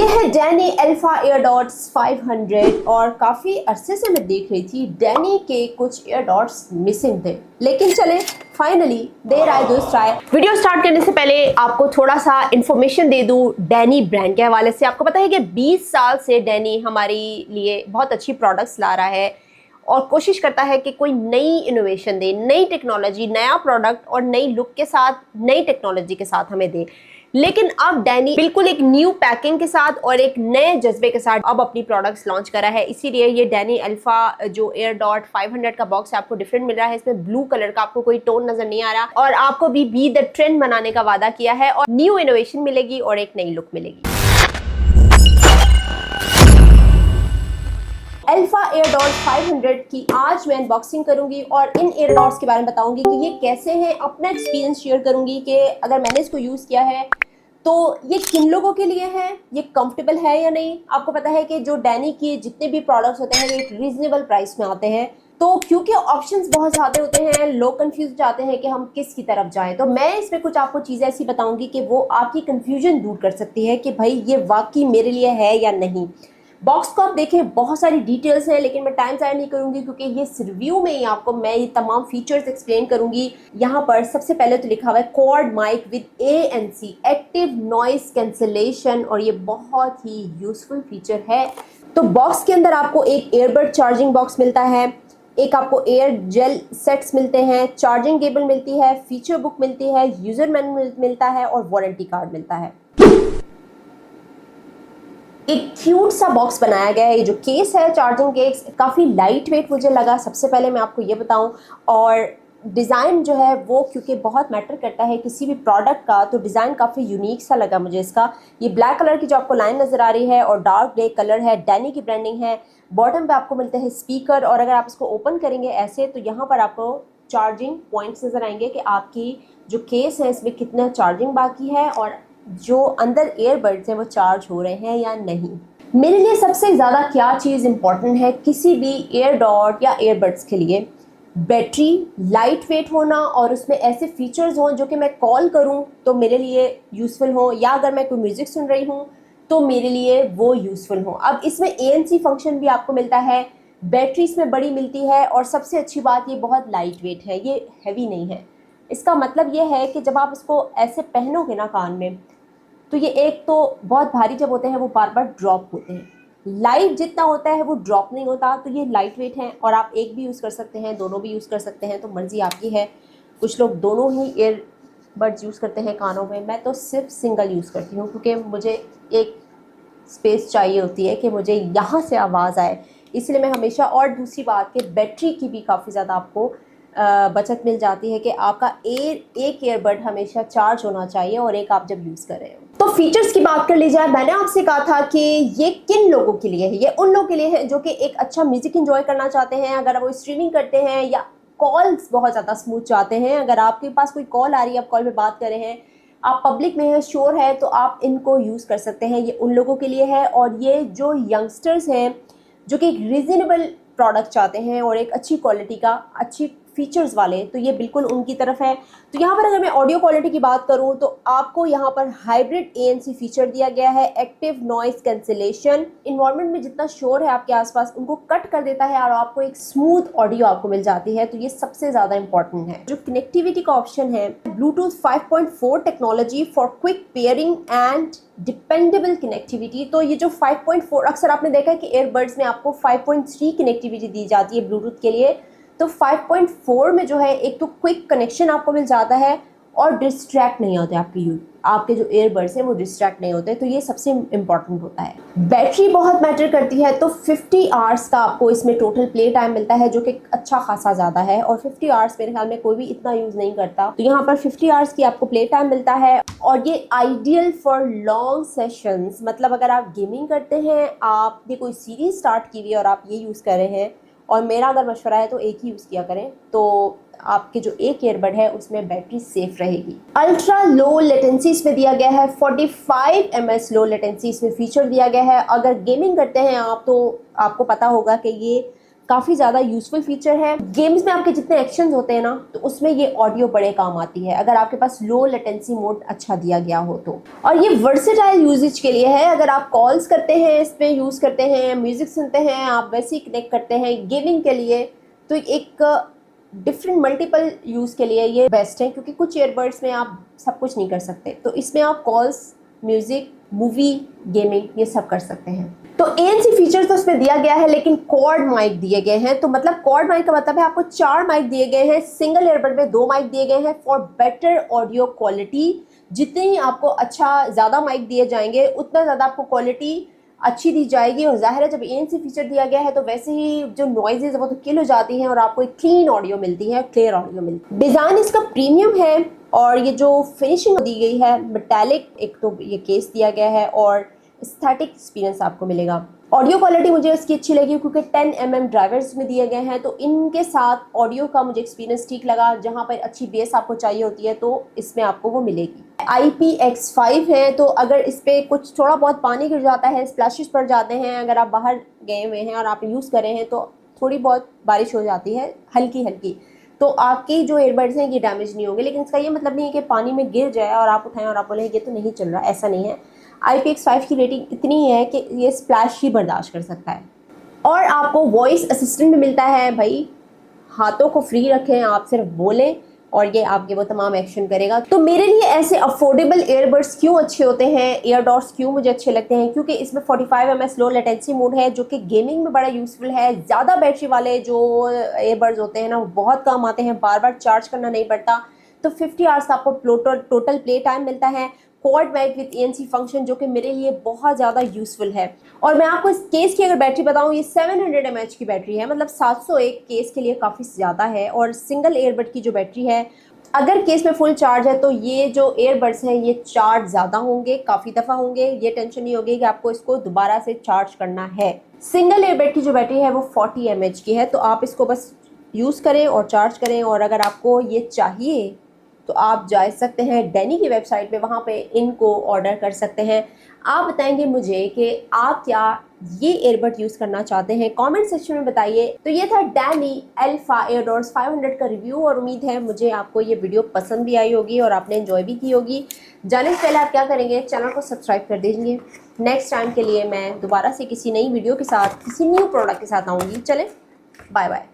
ये है Danny alpha एयरडॉट्स 500 और काफ़ी अरसे से मैं देख रही थी डैनी के कुछ एयरडॉट्स मिसिंग थे, लेकिन चले फाइनली देर आए दुरुस्त ट्राई। वीडियो स्टार्ट करने से पहले आपको थोड़ा सा इन्फॉर्मेशन दे दूं डैनी ब्रांड के हवाले से। आपको पता है कि 20 साल से डैनी हमारे लिए बहुत अच्छी प्रोडक्ट्स ला रहा है और कोशिश करता है कि कोई नई इनोवेशन दे, नई टेक्नोलॉजी, नया प्रोडक्ट और नई लुक के साथ, नई टेक्नोलॉजी के साथ हमें दे। लेकिन अब डैनी बिल्कुल एक न्यू पैकिंग के साथ और एक नए जज्बे के साथ अब अपनी प्रोडक्ट्स लॉन्च करा है। इसीलिए ये डैनी अल्फा जो एयरडॉट 500 का बॉक्स है आपको डिफरेंट मिल रहा है। इसमें ब्लू कलर का आपको कोई टोन नजर नहीं आ रहा और आपको भी द ट्रेंड बनाने का वादा किया है और न्यू इनोवेशन मिलेगी और एक नई लुक मिलेगी। अल्फा एयरडॉट 500 की आज मैं अनबॉक्सिंग करूंगी और इन एयरडॉट्स के बारे में बताऊंगी कि ये कैसे हैं, अपना एक्सपीरियंस शेयर करूंगी कि अगर मैंने इसको यूज़ किया है तो ये किन लोगों के लिए है, ये कंफर्टेबल है या नहीं। आपको पता है कि जो डैनी के जितने भी प्रोडक्ट्स होते हैं वो एक रीजनेबल प्राइस में आते हैं, तो क्योंकि ऑप्शंस बहुत ज़्यादा होते हैं लोग कंफ्यूज जाते हैं कि हम किस की तरफ जाएं। तो मैं इसमें कुछ आपको चीज़ें ऐसी बताऊंगी कि वो आपकी कंफ्यूजन दूर कर सकती है कि भाई ये वाकई मेरे लिए है या नहीं। बॉक्स को आप देखें, बहुत सारी डिटेल्स हैं, लेकिन मैं टाइम ज़ाया नहीं करूंगी क्योंकि ये इस रिव्यू में ही आपको मैं ये तमाम फीचर्स एक्सप्लेन करूंगी। यहाँ पर सबसे पहले तो लिखा हुआ है quad mic with ANC active noise cancellation और ये बहुत ही यूजफुल फीचर है। तो बॉक्स के अंदर आपको एक ईयरबड चार्जिंग बॉक्स मिलता है, एक आपको एयर जेल सेट्स मिलते हैं, चार्जिंग केबल मिलती है, फीचर बुक मिलती है, यूजर मैनुअल मिलता है और वारंटी कार्ड मिलता है। एक क्यूट सा बॉक्स बनाया गया है। ये जो केस है चार्जिंग केस काफ़ी लाइट वेट मुझे लगा, सबसे पहले मैं आपको ये बताऊं। और डिज़ाइन जो है वो क्योंकि बहुत मैटर करता है किसी भी प्रोडक्ट का, तो डिज़ाइन काफ़ी यूनिक सा लगा मुझे इसका। ये ब्लैक कलर की जो आपको लाइन नज़र आ रही है और डार्क ग्रे कलर है, डैनी की ब्रांडिंग है। बॉटम पे आपको मिलते हैं स्पीकर और अगर आप इसको ओपन करेंगे ऐसे तो यहाँ पर आपको चार्जिंग पॉइंट्स नज़र आएंगे कि आपकी जो केस है इसमें कितना चार्जिंग बाकी है और जो अंदर एयरबड्स हैं वो चार्ज हो रहे हैं या नहीं। मेरे लिए सबसे ज़्यादा क्या चीज़ इंपॉर्टेंट है किसी भी एयरडॉट या एयरबड्स के लिए, बैटरी लाइट वेट होना और उसमें ऐसे फीचर्स हों जो कि मैं कॉल करूं तो मेरे लिए यूज़फुल हो, या अगर मैं कोई म्यूज़िक सुन रही हूं तो मेरे लिए वो यूज़फुल हो। अब इसमें ANC फंक्शन भी आपको मिलता है, बैटरी इसमें बड़ी मिलती है और सबसे अच्छी बात ये बहुत लाइट वेट है, ये हैवी नहीं है। इसका मतलब ये है कि जब आप इसको ऐसे पहनोगे ना कान में तो ये एक तो बहुत भारी जब होते हैं वो बार बार ड्रॉप होते हैं, लाइट जितना होता है वो ड्रॉप नहीं होता। तो ये लाइट वेट है और आप एक भी यूज़ कर सकते हैं, दोनों भी यूज़ कर सकते हैं, तो मर्ज़ी आपकी है। कुछ लोग दोनों ही ईयरबड्स यूज़ करते हैं कानों में, मैं तो सिर्फ सिंगल यूज़ करती हूँ क्योंकि मुझे एक स्पेस चाहिए होती है कि मुझे यहाँ से आवाज़ आए, इसलिए मैं हमेशा। और दूसरी बात कि बैटरी की भी काफ़ी ज़्यादा आपको बचत मिल जाती है कि आपका एक ईयरबड हमेशा चार्ज होना चाहिए और एक आप जब यूज़ कर रहे हो। तो फीचर्स की बात कर ली जाए, मैंने आपसे कहा था कि ये किन लोगों के लिए है। ये उन लोगों के लिए है जो कि एक अच्छा म्यूज़िक एंजॉय करना चाहते हैं, अगर वो स्ट्रीमिंग करते हैं या कॉल्स बहुत ज़्यादा स्मूथ चाहते हैं। अगर आपके पास कोई कॉल आ रही है, आप कॉल पे बात कर रहे हैं, आप पब्लिक में है, शोर है, तो आप इनको यूज़ कर सकते हैं। ये उन लोगों के लिए है। और ये जो यंगस्टर्स हैं जो कि एक रीज़नेबल प्रोडक्ट चाहते हैं और एक अच्छी क्वालिटी का, अच्छी फीचर्स वाले, तो ये बिल्कुल उनकी तरफ है। तो यहाँ पर अगर मैं ऑडियो क्वालिटी की बात करूँ तो आपको यहाँ पर हाइब्रिड ANC फीचर दिया गया है, एक्टिव नॉइस कैंसलेशन। इन्वायरमेंट में जितना शोर है आपके आसपास उनको कट कर देता है और आपको एक स्मूथ ऑडियो आपको मिल जाती है, तो ये सबसे ज़्यादा इंपॉर्टेंट है। जो कनेक्टिविटी का ऑप्शन है, Bluetooth 5.4 technology for quick pairing and dependable connectivity. तो ये जो 5.4, अक्सर आपने देखा है कि एयरबड्स में आपको 5.3 कनेक्टिविटी दी जाती है ब्लूटूथ के लिए, तो 5.4 में जो है एक तो क्विक कनेक्शन आपको मिल जाता है और डिस्ट्रैक्ट नहीं होते आपके जो एयरबड्स हैं वो डिस्ट्रैक्ट नहीं होते, तो ये सबसे इम्पॉर्टेंट होता है। बैटरी बहुत मैटर करती है, तो 50 आवर्स का आपको इसमें टोटल प्ले टाइम मिलता है जो कि अच्छा खासा ज़्यादा है और 50 आवर्स मेरे ख्याल में कोई भी इतना यूज़ नहीं करता, तो यहाँ पर 50 आवर्स की आपको प्ले टाइम मिलता है। और ये आइडियल फॉर लॉन्ग सेशंस, मतलब अगर आप गेमिंग करते हैं, आपने कोई सीरीज स्टार्ट की हुई है और आप ये यूज़ कर रहे हैं, और मेरा अगर मशवरा है तो एक ही यूज़ किया करें, तो आपके जो एक ईयरबड है उसमें बैटरी सेफ रहेगी। अल्ट्रा लो लेटेंसी इसमें दिया गया है, 45 ms लो लेटेंसी इसमें फीचर दिया गया है। अगर गेमिंग करते हैं आप तो आपको पता होगा कि ये काफ़ी ज़्यादा यूजफुल फीचर है। गेम्स में आपके जितने एक्शंस होते हैं ना, तो उसमें ये ऑडियो बड़े काम आती है अगर आपके पास लो लेटेंसी मोड अच्छा दिया गया हो तो। और ये वर्सेटाइल यूजेज के लिए है, अगर आप कॉल्स करते हैं इस पर यूज़ करते हैं, म्यूज़िक सुनते हैं, आप वैसे ही कनेक्ट करते हैं, गेमिंग के लिए तो एक डिफरेंट मल्टीपल यूज़ के लिए ये बेस्ट है, क्योंकि कुछ ईयरबड्स में आप सब कुछ नहीं कर सकते, तो इसमें आप कॉल्स, म्यूज़िक, मूवी, गेमिंग ये सब कर सकते हैं। तो ANC फीचर तो इसमें दिया गया है, लेकिन कॉर्ड माइक दिए गए हैं। तो मतलब कॉर्ड माइक का मतलब है आपको 4 माइक दिए गए हैं, सिंगल ईयरबड में 2 माइक दिए गए हैं फॉर बेटर ऑडियो क्वालिटी। जितनी आपको अच्छा ज़्यादा माइक दिए जाएंगे उतना ज़्यादा आपको क्वालिटी अच्छी दी जाएगी। और जाहिर है जब ANC फीचर दिया गया है तो वैसे ही जो नॉइजेज वो तो किल हो जाती हैं और आपको एक क्लीन ऑडियो मिलती है, क्लियर ऑडियो मिलती है। डिज़ाइन इसका प्रीमियम है और ये जो फिनिशिंग दी गई है मेटालिक, एक तो ये केस दिया गया है और एस्थेटिक एक्सपीरियंस आपको मिलेगा। ऑडियो क्वालिटी मुझे इसकी अच्छी लगी क्योंकि 10mm ड्राइवर्स में दिए गए हैं, तो इनके साथ ऑडियो का मुझे एक्सपीरियंस ठीक लगा। जहाँ पर अच्छी बेस आपको चाहिए होती है तो इसमें आपको वो मिलेगी। IPX5 है, तो अगर इस पर कुछ थोड़ा बहुत पानी गिर जाता है, स्प्लैशेस पड़ जाते हैं, अगर आप बाहर गए हुए हैं और आप यूज़ कर रहे हैं तो थोड़ी बहुत बारिश हो जाती है हल्की हल्की, तो आपकी जो ईयरबड्स हैं ये डैमेज नहीं होंगे। लेकिन इसका ये मतलब नहीं है कि पानी में गिर जाए और आप उठाएं और आप बोलें ये तो नहीं चल रहा, ऐसा नहीं है। IPX5 की रेटिंग इतनी है कि ये स्प्लैश ही बर्दाश्त कर सकता है। और आपको वॉइस असिस्टेंट भी मिलता है। भाई हाथों को फ्री रखें, आप सिर्फ बोलें और ये आपके वो तमाम एक्शन करेगा। तो मेरे लिए ऐसे अफोर्डेबल ईयरबड्स क्यों अच्छे होते हैं, ईयरडॉट्स क्यों मुझे अच्छे लगते हैं, क्योंकि इसमें 45 ms लो लेटेंसी मोड है जो कि गेमिंग में बड़ा यूज़फुल है। ज़्यादा बैटरी वाले जो ईयरबड्स होते हैं ना वो बहुत काम आते हैं, बार बार चार्ज करना नहीं पड़ता। तो 50 आवर्स का आपको टोटल प्ले टाइम मिलता है। Quad mic with ANC function जो कि मेरे लिए बहुत ज़्यादा यूज़फुल है। और मैं आपको इस केस की अगर बैटरी बताऊं, ये 700 mAh की बैटरी है, मतलब 701 केस के लिए काफ़ी ज़्यादा है। और सिंगल ईयरबड की जो बैटरी है, अगर केस में फुल चार्ज है तो ये जो ईयरबड्स हैं ये चार्ज ज़्यादा होंगे, काफ़ी दफ़ा होंगे, ये टेंशन नहीं होगी कि आपको इसको दोबारा से चार्ज करना है। सिंगल ईयरबड की जो बैटरी है वो 40 mAh की है, तो आप इसको बस यूज़ करें और चार्ज करें। और अगर आपको ये चाहिए तो आप जा सकते हैं डैनी की वेबसाइट पे, वहाँ पे इनको ऑर्डर कर सकते हैं। आप बताएंगे मुझे कि आप क्या ये ईयरबड यूज़ करना चाहते हैं, कमेंट सेक्शन में बताइए। तो ये था डैनी अल्फा एयरडॉट्स 500 का रिव्यू और उम्मीद है मुझे आपको ये वीडियो पसंद भी आई होगी और आपने एंजॉय भी की होगी। जाने से पहले आप क्या करेंगे, चैनल को सब्सक्राइब कर दीजिए। नेक्स्ट टाइम के लिए मैं दोबारा से किसी नई वीडियो के साथ, किसी न्यू प्रोडक्ट के साथ आऊँगी। चलें, बाय बाय।